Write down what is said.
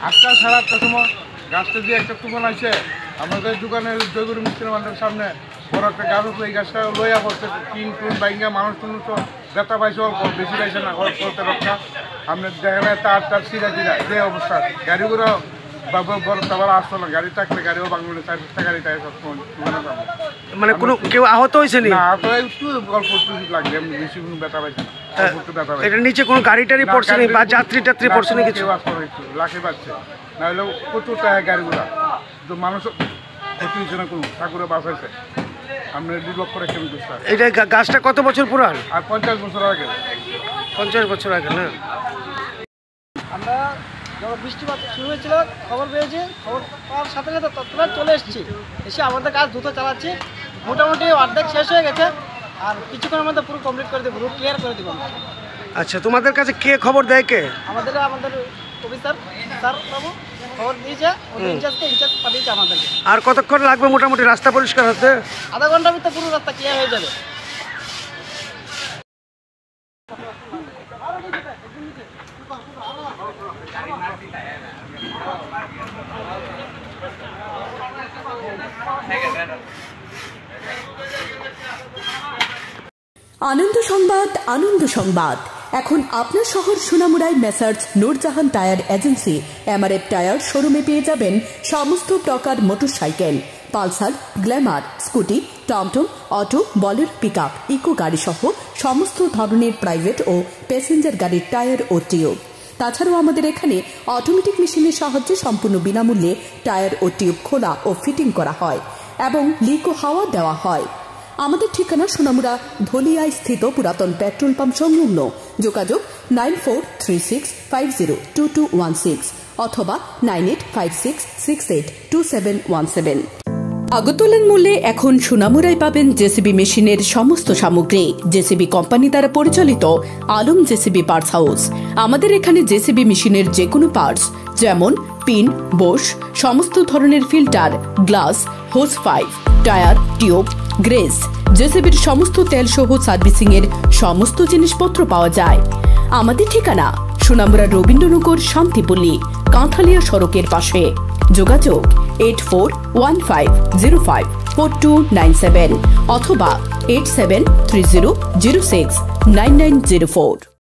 আজকাল সাড়ে 8টার সময় গাছটা দিয়ে একটা তুফান আসে আমাদের দোকানের জয়গুরু মিস্ত্রি মান্ডের সামনে বড় একটা গাছ উঠলো। এই গাছটা লইয়া পড়ছে, টিন টুন বাইঙ্গা মানুষ টুনুষ ব্যথা পাইছে, অল্প বেশি পাইছে না, অল্প রক্ষা। আপনার দেখা যায় তার সিরা টিরা যে অবস্থা, গাড়িগুলো বড় তারপর আসতো না, গাড়ি থাকলে গাড়িও বাংলা 4-5টা গাড়ি থাকে সবসময়। মানে কোনো কেউ আহত হয়েছে না? আহত একটু অল্প একটু লাগবে, এমনি বেশি কোনো ব্যথা পাইছে না। এটা নিচে কোনো গাড়ি টাড়ি পড়ছে না বা যাত্রী টাত্রী পড়ছে না কিছু? লাখে পাচ্ছে না হলে প্রচুর টাকা গাড়িগুলা, তো মানুষ ক্ষতি হয়েছে না, কোনো ঠাকুরে বাঁচাইছে। আমরা 2 লক্ষ টাকা কেন বুঝতে। এটা গাছটা কত বছর পুরান? আর 50 বছর আগে। 50 বছর আগে না? আমরা যখন বৃষ্টিপাত শুরু হয়েছিল খবর পেয়েছি, খবর পাওয়ার সাথে সাথে তৎক্ষণাৎ চলে এসেছি, এসে আমাদের কাজ দ্রুত চালাচ্ছি। মোটামুটি অর্ধেক শেষ হয়ে গেছে, আর কিছুক্ষণের মধ্যে পুরো কমপ্লিট করে দেবো, পুরো ক্লিয়ার করে দেবো। আচ্ছা, তোমাদের কাছে কে খবর দেয়? কে? আমাদের অফিসার স্যার বাবু খবর দিয়েছে, ইনচার্জ পাঠিয়েছে আমাদেরকে। আর কতক্ষণ লাগবে মোটামুটি রাস্তা পরিষ্কার হতে? আধা ঘন্টার ভিতরে পুরো রাস্তা ক্লিয়ার হয়ে যাবে। আনন্দ সংবাদ, আনন্দ সংবাদ। এখন আপনার শহর সোনামুড়ায় messrs Nurjahan tyre agency MRF tyre শোরুমে পেয়ে যাবেন সমস্ত প্রকার মোটরসাইকেল, পালসার, গ্ল্যামার, স্কুটি, টমটম, অটো, বলেরো, পিকআপ, ইকো গাড়ি সহ সমস্ত ধরনের প্রাইভেট ও প্যাসেঞ্জার গাড়ির টায়ার ও টিউব। তাছাড়াও আমাদের এখানে অটোমেটিক মেশিনের সাহায্যে সম্পূর্ণ বিনামূল্যে টায়ার ও টিউব খোলা ও ফিটিং করা হয় এবং লিক ও হাওয়া দেওয়া হয়। আমাদের ঠিকানা সোনামুড়া ধলিয়ায় স্থিত পুরাতন পেট্রোল পাম্প সংলগ্ন। যোগাযোগ 9436502216 অথবা 9856682717। আগরতলার মূল্যে এখন সোনামুড়ায় পাবেন জেসিবি মেশিনের সমস্ত সামগ্রী। জেসিবি কোম্পানি দ্বারা পরিচালিত আলম জেসিবি পার্টস হাউস। আমাদের এখানে জেসিবি মেশিনের যে কোনো পার্টস যেমন পিন, বোশ, সমস্ত ধরনের filter, glass, hose pipe, tyre, tube, grease, জেসিবির সমস্ত তেল সহ সার্ভিসিং এর সমস্ত জিনিসপত্র পাওয়া যায়। আমাদের ঠিকানা সোনামুড়া রবীন্দ্রনগর, শান্তিপল্লী, কাঁঠালিয়া সড়কের পাশে। যোগাযোগ 8415054297 অথবা 8730069904।